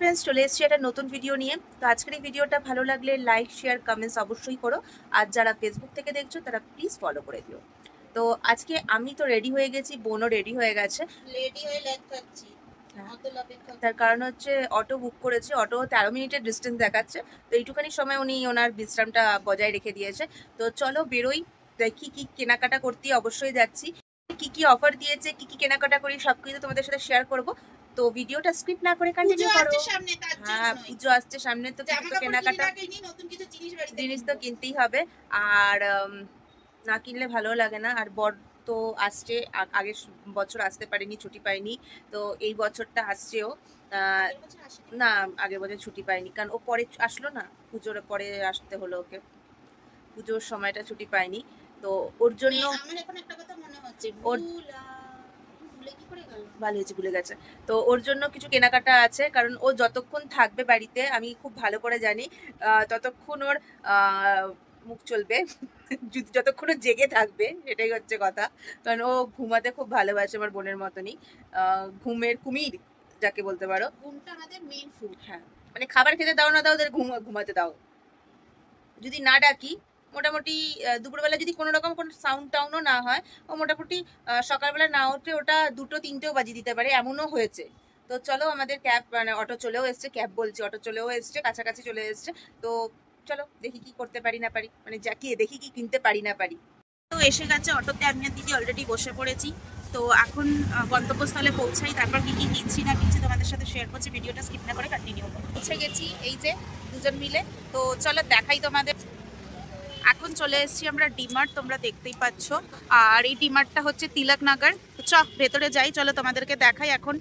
Friends, চলে এসেছি একটা নতুন ভিডিও নিয়ে। তো আজকের এই ভিডিওটা ভালো লাগলে লাইক, শেয়ার, কমেন্টস অবশ্যই করো। আর যারা ফেসবুক থেকে দেখছো তারা প্লিজ ফলো করে দিও। তো আজকে আমি তো রেডি হয়ে গেছি, বোনও রেডি হয়ে গেছে। রেডি হয়ে লেট খাচ্ছি। তার কারণ হচ্ছে অটো বুক করেছি, অটো 13 মিনিটের ডিস্টেন্স দেখাচ্ছে। তো এইটুখানি সময় উনি ওনার বিশ্রামটা বজায় রেখে দিয়েছে। তো চলো বেরোই, দেখি কি কেনাকাটা করতে অবশ্যই যাচ্ছি। কি কি অফার দিয়েছে, কি কি কেনাকাটা করি সবকিছু তোমাদের সাথে শেয়ার করব। তো ভিডিওটা স্কিপ না করে কন্টিনিউ করো। হ্যাঁ, পুজো আসছে সামনে, তো কিছু তো কেনাকাটা জিনিস তো কিনতেই হবে। আর না কিনলে ভালো লাগে না। আর বর তো আসছে, আগের বছর আসতে পারেনি, ছুটি পাইনি। তো এই বছরটা আসছেও না, আগের বছর ছুটি পাইনি কারণ ও পরে আসলো না, পুজোর পরে আসতে হলো ওকে, পুজোর সময়টা ছুটি পাইনি। তো ওর জন্য আমার এখন একটা কথা মনে হচ্ছে, ভালো হয়েছে, ভুলে গেছে। তো ওর জন্য কিছু কেনাকাটা আছে, কারণ ও যতক্ষণ থাকবে বাড়িতে আমি খুব ভালো করে জানি ততক্ষণ ওর মুখ চলবে যতক্ষণ ও জেগে থাকবে, সেটাই হচ্ছে কথা। কারণ ও ঘুমাতে খুব ভালোবাসে, আমার বোনের মতনই। ঘুমের কুমির যাকে বলতে পারো। ঘুমটা আমাদের মেইন ফুড। হ্যাঁ, মানে খাবার খেতে দাও না দাও, ওদের ঘুমাতে দাও। যদি না ডাকি, মোটামুটি দুপুরবেলা যদি কোনো রকম কোনো সাউন্ড টাউনও না হয়, ও মোটামুটি সকালবেলা না উঠে ওটা 2-3টেও বাজিয়ে দিতে পারে, এমনও হয়েছে। তো চলো, আমাদের ক্যাব মানে অটো চলেও এসছে, ক্যাব বলছি, অটো চলেও এসছে, কাছাকাছি চলে এসছে। তো চলো দেখি কি করতে পারি না পারি, মানে দেখি কি কিনতে পারি না পারি। তো এসে গেছে অটোতে, আমি আর দিদি অলরেডি বসে পড়েছি। তো এখন গন্তব্যস্থলে পৌঁছাই, তারপর কি কি কিনছি না কিনছি তোমাদের সাথে শেয়ার করছি। ভিডিওটা স্কিপ না করে কন্টিনিউ করো। পৌঁছে গেছি এই যে দুজন মিলে। তো চলো দেখাই তোমাদের। এখন চলে এসেছি আমরা ডিমার্ট, তোমরা দেখতেই পাচ্ছ। আর এই ডিমার্টটা হচ্ছে তিলকনগর। চ ভেতরে যাই, চলো তোমাদেরকে দেখাই। এখন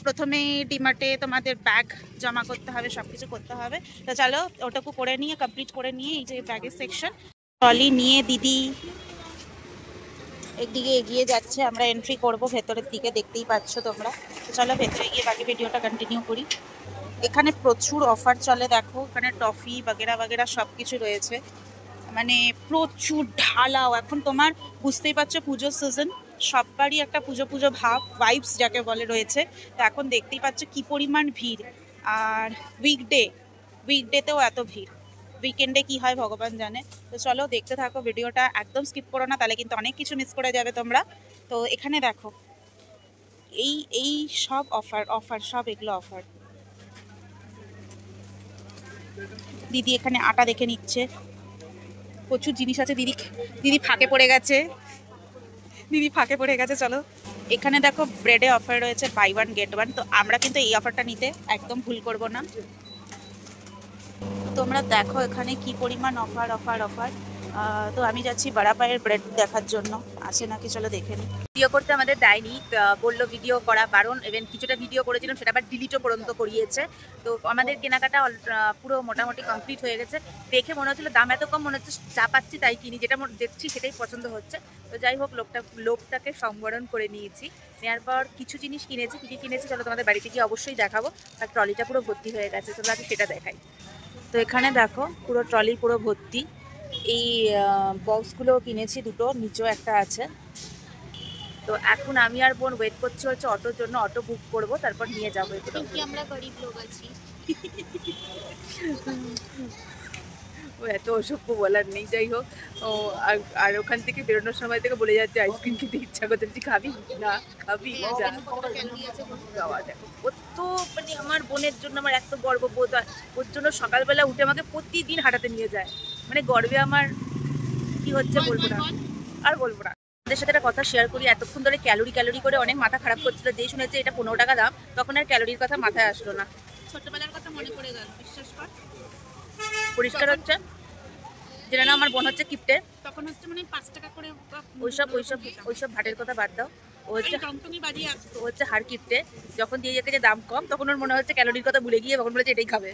প্রথমে ডিমার্টে তোমাদের ব্যাগ জমা করতে হবে, সবকিছু করতে হবে। তো চলো ওটাকু করে নিয়ে, কমপ্লিট করে নিয়ে, এই যে ব্যাগের সেকশন, ট্রলি নিয়ে দিদি একদিকে এগিয়ে যাচ্ছে, আমরা এন্ট্রি করব ভেতরের দিকে, দেখতেই পাচ্ছ তোমরা। তো চলো ভেতরে গিয়ে বাকি ভিডিওটা কন্টিনিউ করি। এখানে প্রচুর অফার চলে, দেখো এখানে টফি বাগেরা বাগেরা সব কিছু রয়েছে, মানে প্রচুর ঢালাও। এখন তোমার বুঝতেই পারছো পুজোর সিজন, সববারই একটা পুজো পুজো ভাব, ভাইবস যাকে বলে রয়েছে। তো এখন দেখতেই পাচ্ছ কি পরিমাণ ভিড়। আর উইকডেতেও এত ভিড়, উইকেন্ডে কি হয় ভগবান জানে। তো চলো দেখতে থাকো ভিডিওটা, একদম স্কিপ করো না, তাহলে কিন্তু অনেক কিছু মিস করে যাবে তোমরা। তো এখানে দেখো এই এই সব অফার অফার, সব এগুলো অফার। দিদি এখানে আটা দেখে নিচ্ছে, প্রচুর জিনিস আছে। দিদি ফাঁকে পড়ে গেছে, চলো এখানে দেখো ব্রেডে অফার রয়েছে, বাই 1 গেট 1। তো আমরা কিন্তু এই অফারটা নিতে একদম ভুল করব না। তোমরা দেখো এখানে কি পরিমাণ অফার অফার অফার। তো আমি যাচ্ছি বড়া পায়ের ব্রেড দেখার জন্য, আছে নাকি চলো দেখে নিই। ভিডিও করতে আমাদের দেয়নি, বললো ভিডিও করা বারণ। ইভেন কিছুটা ভিডিও করেছিলাম, সেটা আবার ডিলিটও পর্যন্ত করিয়েছে। তো আমাদের কেনাকাটা পুরো মোটামুটি কমপ্লিট হয়ে গেছে। দেখে মনে হচ্ছিল দাম এত কম, মনে হচ্ছে যা পাচ্ছি তাই কিনি, যেটা দেখছি সেটাই পছন্দ হচ্ছে। তো যাই হোক, লোকটাকে সম্বরণ করে নিয়েছি। নেওয়ার পর কিছু জিনিস কিনেছি, কী কী কিনেছি চলো তোমাদের বাড়িতে গিয়ে অবশ্যই দেখাবো। আর ট্রলিটা পুরো ভর্তি হয়ে গেছে, চলো আগে সেটা দেখাই। তো এখানে দেখো পুরো ট্রলি পুরো ভর্তি। এই বক্সগুলো কিনেছি দুটো, নিচেও একটা আছে। তো এখন আমি আর বোন ওয়েট করছি হচ্ছে অটোর জন্য, অটো বুক করব, তারপর নিয়ে যাবো এগুলো। আমরা গরিব লোক আছি। ও এত অসভ্য বলার নেই, যাই হোক। ও আর ওখান থেকে বেরোনোর সময় থেকে বলে যাচ্ছে আইসক্রিম খেতে ইচ্ছা করতে, খাবি না খাবি যা। বাবা দেখো, ও তো মানে আমার বোনের জন্য আমার এত গর্ববোধ হয়, ওর জন্য সকালবেলা উঠে আমাকে প্রতিদিন হাঁটাতে নিয়ে যায়, মানে গর্বে আমার কি হচ্ছে বলবো না, আর বলবো না। ওদের সাথে একটা কথা শেয়ার করি, এতক্ষণ ধরে ক্যালোরি করে অনেক মাথা খারাপ করছিল, যেই শুনেছে এটা 15 টাকা দাম, তখন আর ক্যালোরির কথা মাথায় আসলো না। ছোটবেলার কথা মনে পড়ে গেল, বিশ্বাস কর। পরিষ্কার হচ্ছে, যেটা না আমার বোন হচ্ছে কিপ্টে, তখন হচ্ছে মানে 5 টাকা করে ওইসব ভাটের কথা বাদ দাও। ও হচ্ছে হাড় কিপ্টে, যখন দিয়ে যাচ্ছে যে দাম কম, তখন ওর মনে হচ্ছে ক্যালোরির কথা ভুলে গিয়ে তখন বলেছে এটাই খাবে।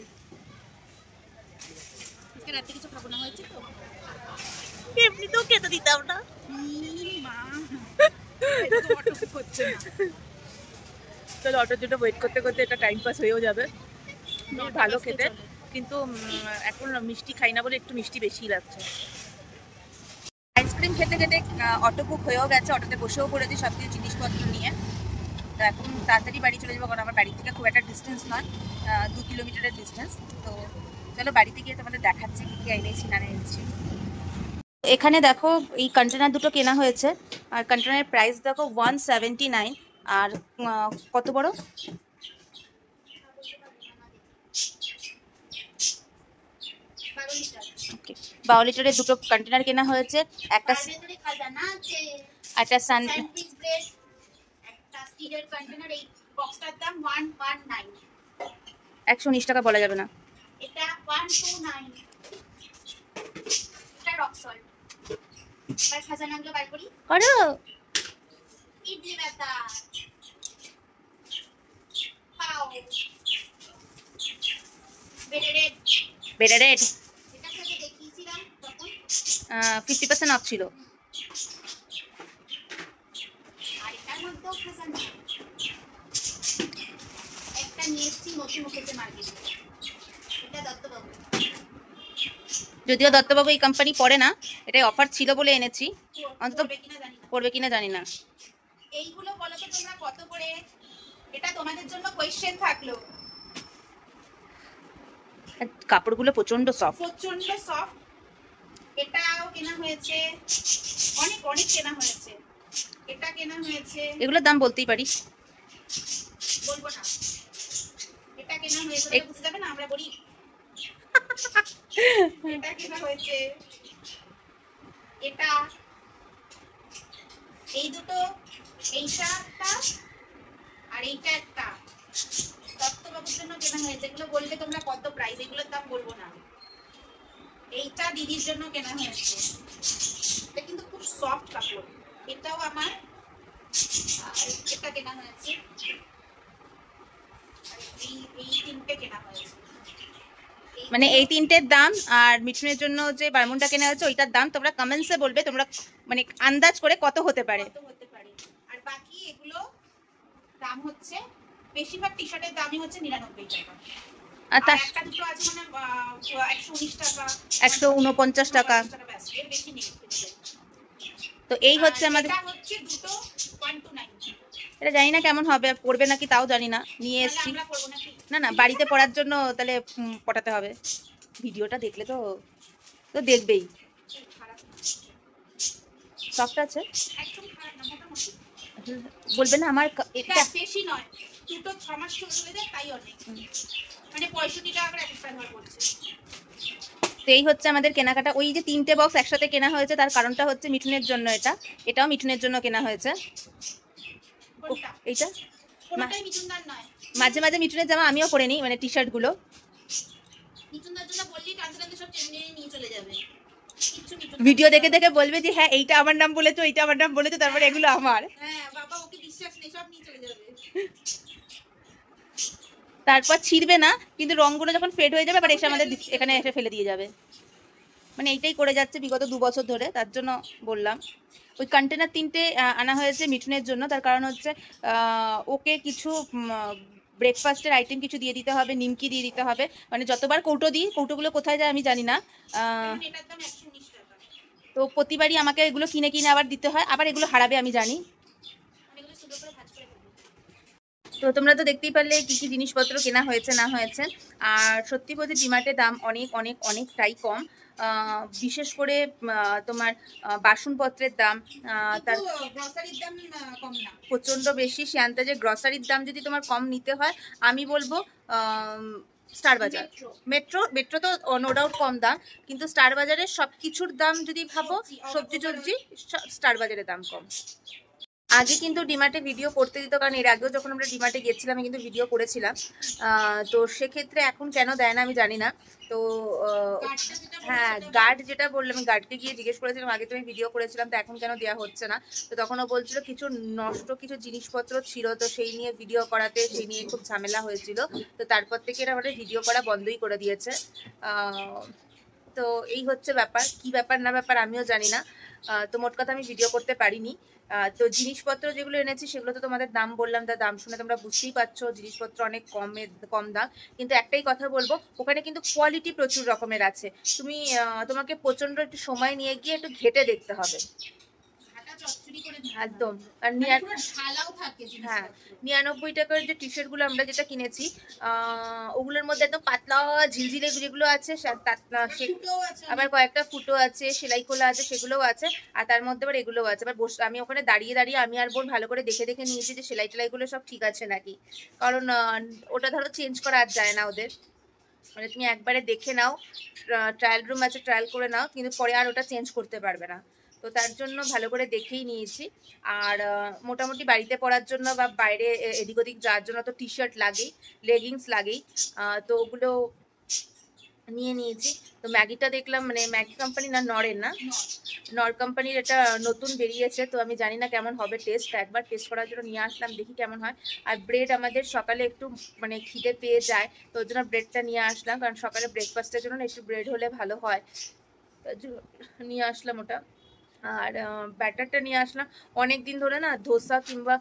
আজকে রাতে কিছু খাবো না, হয়েছে তো এমনিতেও খেতে দিতাম না। চলো অটোর জন্য ওয়েট করতে করতে এটা টাইম পাস হয়েও যাবে, ভালো খেতে। কিন্তু এখন মিষ্টি খাই না বলে একটু মিষ্টি বেশি লাগছে। আইসক্রিম খেতে খেতে অটো বুক হয়েও গেছে, অটোতে বসেও পড়েছি সব কিছু জিনিসপত্র নিয়ে। তো এখন তাড়াতাড়ি বাড়ি চলে যাবো, কারণ আমার বাড়ি থেকে খুব একটা ডিস্টেন্স নয়, 2 কিলোমিটারের ডিস্টেন্স। তো চলো বাড়িতে গিয়ে তোমাদের দেখাচ্ছি কি এনেছি না এনেছি। এখানে দেখো এই কন্টেনার দুটো কেনা হয়েছে, আর কন্টেনারের প্রাইস দেখো 179। আর কত বড়, ওকে 12 লিটারের দুটো কন্টেনার কেনা হয়েছে। একটা সান, একটা স্টিলের কন্টেনার, এই বক্সটার দাম 119, 119 টাকা বলা যাবে না, এটা 129, এটা রক সল্ট। এবার খাজানাগুলো বার করি, করো ইডলি ব্যাটা পাও, বেরেড, বেটারেড, এটা সাথে দেখিয়েছিলাম তখন 50% অফ ছিল। আর এটার মধ্যেও খাজানা একটা নিয়েছি নতুন মুখেতে মার্কেটে, এটা দত্তবাবু। যদিও দত্তবাবু এই কোম্পানি পড়ে না, এটাই অফার ছিল বলে এনেছি, অন্তত করবে কিনা জানি না। পড়বে কিনা জানি না। এইগুলো বলো তো তোমরা কত করে, এটা তোমাদের জন্য কোয়েশ্চেন থাকলো। আর কাপড়গুলো প্রচন্ড সফট, প্রচন্ড সফট। এটাও কেনা হয়েছে, অনেক অনেক কেনা হয়েছে। এটা কেনা হয়েছে, এগুলোর দাম বলতেই পারিস, বলবো না। এটা কেনা হয়েছে, এক- বুঝতে যাবে না আমরা বলি। এটা কেনা হয়েছে, এটা, এই দুটো, এইটা একটা আর এইটা একটা দত্তবাবুর জন্য কেনা হয়েছে। এগুলো বলবে তোমরা কত প্রাইস, এগুলোর দাম বলবো না। এইটা দিদির জন্য কেনা হয়েছে, এটা কিন্তু খুব সফট কাপড়। এটাও আমার, এটা কেনা হয়েছে। আর এই তিনটে কেনা হয়েছে। মানে এই তিনটের দাম, আর মিঠুনের জন্য যে বারমুনটা কেনা হয়েছে ওইটার দাম তোমরা কমেন্টসে বলবে, তোমরা মানে আন্দাজ করে কত হতে পারে। কত হতে পারে। আর বাকি এগুলো দাম হচ্ছে, বেশিরভাগ টি শার্টের দামই হচ্ছে 99 টাকা। আর আর তার একটা দুটো আছে মানে 119 টাকা, 149 টাকা। ব্যাস, এর বেশি নেই। তো এই হচ্ছে আমাদের, এটা হচ্ছে দুটো 129। এটা জানি না কেমন হবে, পড়বে নাকি তাও জানি না, নিয়ে তাহলে এসছি। আমরা করব নাকি? না না, বাড়িতে পড়ার জন্য তাহলে পটাতে হবে। ভিডিওটা দেখলে তো তো দেখবেই, খারাপ না, সফট আছে, একদম খারাপ না, মোটামুটি। বলবে না আমার এটা এটা। বেশি নয়, দুটো 6 মাস চলে যায়, তাই অনেক। মানে 65 টাকা করে একটা ধর পড়ছে। তো এই হচ্ছে আমাদের কেনাকাটা। ওই যে 3টে বক্স একসাথে কেনা হয়েছে, তার কারণটা হচ্ছে মিঠুনের জন্য, এটাও মিঠুনের জন্য কেনা হয়েছে। কোনটা? এইটা কোনটাই মিঠুনদার নয়। মাঝে মাঝে মিঠুনের জামা আমিও পরে নিই, মানে টি শার্ট গুলো। মিঠুনদার জন্য বললি টানতে টানতে সব টেনে নিয়ে চলে যাবে। কিচ্ছু মিঠুন ভিডিও দেখে দেখে বলবে যে হ্যাঁ এইটা আমার নাম বলেছো, এইটা আমার নাম বলেছো, তারপরে এগুলো আমার। হ্যাঁ বাবা, ওকে বিশ্বাস নেই, সব নিয়ে চলে যাবে। তারপর ছিড়বে না, কিন্তু রংগুলো যখন ফেড হয়ে যাবে আবার এসে আমাদের এখানে এসে ফেলে দিয়ে যাবে। মানে এইটাই করে যাচ্ছে বিগত 2 বছর ধরে, তার জন্য বললাম। ওই কন্টেনার 3টে আনা হয়েছে মিঠুনের জন্য, তার কারণ হচ্ছে ওকে কিছু ব্রেকফাস্টের আইটেম কিছু দিয়ে দিতে হবে, নিমকি দিয়ে দিতে হবে। মানে যতবার কৌটো দিই, কৌটোগুলো কোথায় যায় আমি জানি না, কারণ এটার দাম 119 টাকা। তো প্রতিবারই আমাকে এগুলো কিনে কিনে আবার দিতে হয়, আবার এগুলো হারাবে আমি জানি। অনেকগুলো সুন্দর করে ভাঁজ করে ফেলবো। তো তোমরা তো দেখতেই পারলে কি কি জিনিসপত্র কেনা হয়েছে না হয়েছে। আর সত্যি বলতে ডিমার্টের দাম অনেক অনেক অনেকটাই কম, বিশেষ করে তোমার বাসনপত্রের দাম, তার গ্রসারির দাম কম না। প্রচণ্ড বেশি। সে আন্দাজে গ্রসারির দাম যদি তোমার কম নিতে হয়, আমি বলবো স্টার বাজার, মেট্রো তো নো ডাউট কম দাম, কিন্তু স্টার বাজারের সব কিছুর দাম যদি ভাবো, সবজি টবজি, স্টার বাজারের দাম কম। আগে কিন্তু ডিমার্টে ভিডিও করতে দিত, কারণ এর আগেও যখন আমরা ডিমার্টে গেছিলাম আমি কিন্তু ভিডিও করেছিলাম। তো সেক্ষেত্রে এখন কেন দেয় না আমি জানি না। তো হ্যাঁ, গার্ড যেটা বললাম, আমি গার্ডকে গিয়ে জিজ্ঞেস করেছিলাম আগে তুমি ভিডিও করেছিলাম, তো এখন কেন দেওয়া হচ্ছে না। তো তখন ও বলছিল কিছু নষ্ট কিছু জিনিসপত্র ছিল, তো সেই নিয়ে ভিডিও করাতে, সেই নিয়ে খুব ঝামেলা হয়েছিল। তো তারপর থেকে এরা আমাদের ভিডিও করা বন্ধই করে দিয়েছে। তো এই হচ্ছে ব্যাপার, কি ব্যাপার না ব্যাপার আমিও জানি না। তো মোট কথা আমি ভিডিও করতে পারিনি। তো জিনিসপত্র যেগুলো এনেছি সেগুলো তো তোমাদের দাম বললাম, তার দাম শুনে তোমরা বুঝতেই পারছো জিনিসপত্র অনেক কম দাম। কিন্তু একটাই কথা বলবো, ওখানে কিন্তু কোয়ালিটি প্রচুর রকমের আছে। তোমাকে প্রচন্ড একটু সময় নিয়ে গিয়ে একটু ঘেটে দেখতে হবে। ঘাটা চচ্চড়ি করে একদম। আর মানে পুরো ঢালাও থাকে হ্যাঁ, জিনিসপত্র। 99 টাকার যে টি শার্ট গুলো আমরা যেটা কিনেছি ওগুলোর মধ্যে একদম পাতলা ঝিলঝিলে যেগুলো আছে ফুটোও আছে আবার কয়েকটা ফুটো আছে, সেলাই খোলা আছে, সেগুলোও আছে। আর তার মধ্যে আবার এগুলোও আছে। আবার আমি ওখানে দাঁড়িয়ে দাঁড়িয়ে আমি আর বোন ভালো করে দেখে দেখে নিয়েছি যে সেলাই টেলাই গুলো সব ঠিক আছে নাকি, কারণ ওটা ধরো চেঞ্জ করা আর যায় না ওদের, মানে তুমি একবারে দেখে নাও, ট্রায়াল রুম আছে, ট্রায়াল করে নাও, কিন্তু পরে আর ওটা চেঞ্জ করতে পারবে না। তো তার জন্য ভালো করে দেখেই নিয়েছি। আর মোটামুটি বাড়িতে পরার জন্য বা বাইরে এদিক ওদিক যাওয়ার জন্য তো টি শার্ট লাগেই, লেগিংস লাগেই, তো ওগুলো নিয়ে নিয়েছি। তো ম্যাগিটা দেখলাম, মানে ম্যাগি কোম্পানি না, নরের না, নর কোম্পানির এটা নতুন বেরিয়েছে, তো আমি জানি না কেমন হবে টেস্ট, একবার টেস্ট করার জন্য নিয়ে আসলাম, দেখি কেমন হয়। আর ব্রেড আমাদের সকালে একটু মানে খিদে পেয়ে যায়, তো ওই জন্য ব্রেডটা নিয়ে আসলাম, কারণ সকালে ব্রেকফাস্টের জন্য একটু ব্রেড হলে ভালো হয়, নিয়ে আসলাম ওটা। আর ব্যাটারটা নিয়ে আসলাম। অনেক দিন ধরে না ধোসা কিংবা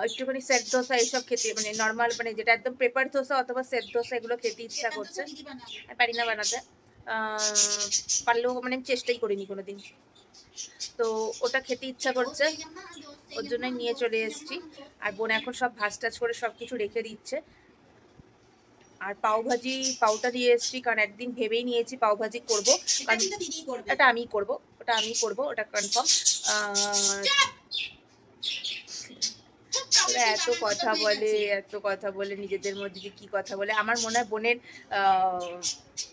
একটুখানি সেট ধোসা এইসব খেতে, মানে নর্মাল, মানে যেটা একদম পেপার ধোসা অথবা সেট ধোসা, এগুলো খেতে ইচ্ছা করছে। পারি না বানাতে, পারলেও মানে আমি চেষ্টাই করিনি কোনোদিন, তো ওটা খেতে ইচ্ছা করছে, ওর জন্যই নিয়ে চলে এসেছি। আর বোন এখন সব ভাজ টাজ করে সবকিছু রেখে দিচ্ছে। আর পাওভাজি, পাউটা দিয়ে এসেছি, কারণ একদিন ভেবেই নিয়েছি পাওভাজি করবো, কারণ এটা আমি করবো, ওটা কনফার্ম। এত কথা বলে নিজেদের মধ্যে যে কি কথা বলে, আমার মনে হয় বোনের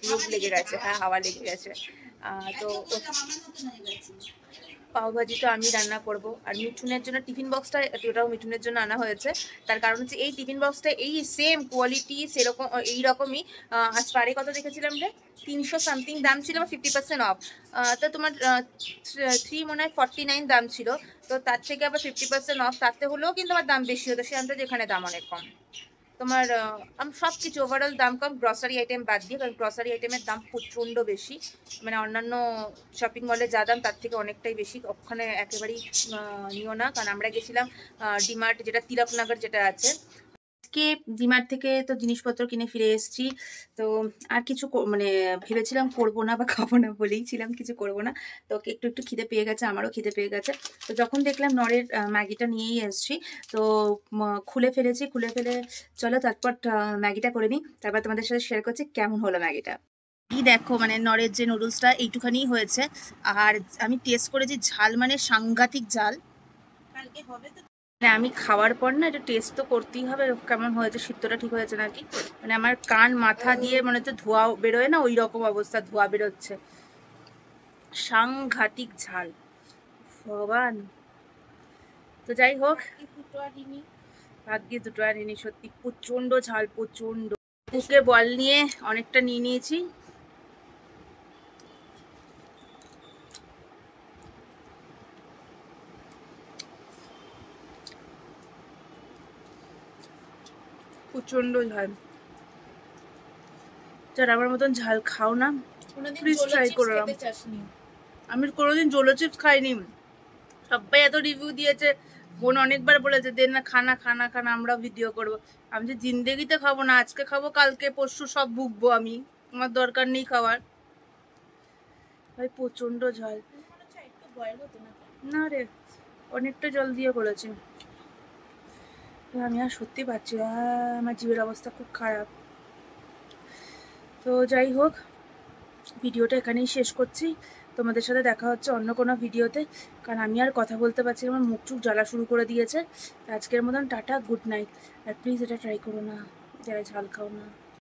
রোগ লেগে গেছে, হ্যাঁ হাওয়া লেগে গেছে। তো পাওভাজিটা আমি রান্না করব। আর মিঠুনের জন্য টিফিন বক্সটা, ওটাও মিঠুনের জন্য আনা হয়েছে, তার কারণ হচ্ছে এই টিফিন বক্সটা এই সেম কোয়ালিটি সেরকম এইরকমই, আজ পারে কত দেখেছিলাম রে, 300 সামথিং দাম ছিল, 50% অফ, তো তোমার 3 মনে হয় 49 দাম ছিল, তো তার থেকে আবার 50% অফ, তাতে হলেও কিন্তু আমার দাম বেশি হতো, সে আনতে যেখানে দাম অনেক কম। তোমার সব কিছু ওভারঅল দাম কম, গ্রসারি আইটেম বাদ দিয়ে, কারণ গ্রসারি আইটেমের দাম প্রচণ্ড বেশি, মানে অন্যান্য শপিং মলে যা দাম তার থেকে অনেকটাই বেশি, ওখানে একেবারেই নিও না, কারণ আমরা গেছিলাম ডিমার্ট, যেটা তিলকনগর যেটা আছে। আজকে ডিমার্ট থেকে তো জিনিসপত্র কিনে ফিরে এসেছি, তো আর কিছু মানে ভেবেছিলাম করবো না বা খাবো না, বলেই ছিলাম কিছু করবো না, তো একটু একটু খিদে পেয়ে গেছে, আমারও খিদে পেয়ে গেছে, তো যখন দেখলাম নরের ম্যাগিটা নিয়েই এসেছি, তো খুলে ফেলে চলো তারপর ম্যাগিটা করে নিই, তারপর তোমাদের সাথে শেয়ার করছি কেমন হলো ম্যাগিটা। এই দেখো, মানে নরের যে নুডলসটা এইটুখানি হয়েছে, আর আমি টেস্ট করেছি, ঝাল মানে সাংঘাতিক ঝাল। কালকে হবে তো, মানে আমি খাওয়ার পর না এটা টেস্ট তো করতেই হবে কেমন হয়েছে, সিদ্ধটা ঠিক হয়েছে নাকি, মানে আমার কান মাথা দিয়ে মনে হচ্ছে ধোঁয়া বেরোয় না, ওই রকম অবস্থা, ধোঁয়া বেরোচ্ছে, সাংঘাতিক ঝাল, ভগবান। তো যাই হোক, ভাগ্যে দুটো আনিনি, সত্যি প্রচন্ড ঝাল, প্রচন্ড। বুকে বল নিয়ে অনেকটা নিয়ে নিয়েছি। প্রচন্ড ঝাল, যারা আমার মতন ঝাল খাও না প্লিজ ট্রাই করলাম। আমি কোনোদিন জোলো চিপস খাইনি, সবাই এত রিভিউ দিয়েছে, বোন অনেকবার বলেছে দেন না, খানা খানা খানা, আমরা ভিডিও করবো, আমি যে জিন্দেগিতে খাবো না, আজকে খাবো কালকে পরশু সব ভুগবো আমি, আমার দরকার নেই খাওয়ার। ভাই প্রচন্ড ঝাল, না রে অনেকটা জল দিয়ে করেছে, আমি আর সত্যি পাচ্ছি না, আমার জীবের অবস্থা খুব খারাপ। তো যাই হোক, ভিডিওটা এখানেই শেষ করছি, তোমাদের সাথে দেখা হচ্ছে অন্য কোনো ভিডিওতে, কারণ আমি আর কথা বলতে পারছি না, আমার মুখ চুখ জ্বালা শুরু করে দিয়েছে। আজকের মতন টাটা, গুড নাইট। আর প্লিজ এটা ট্রাই করো না যারা ঝাল খাও না।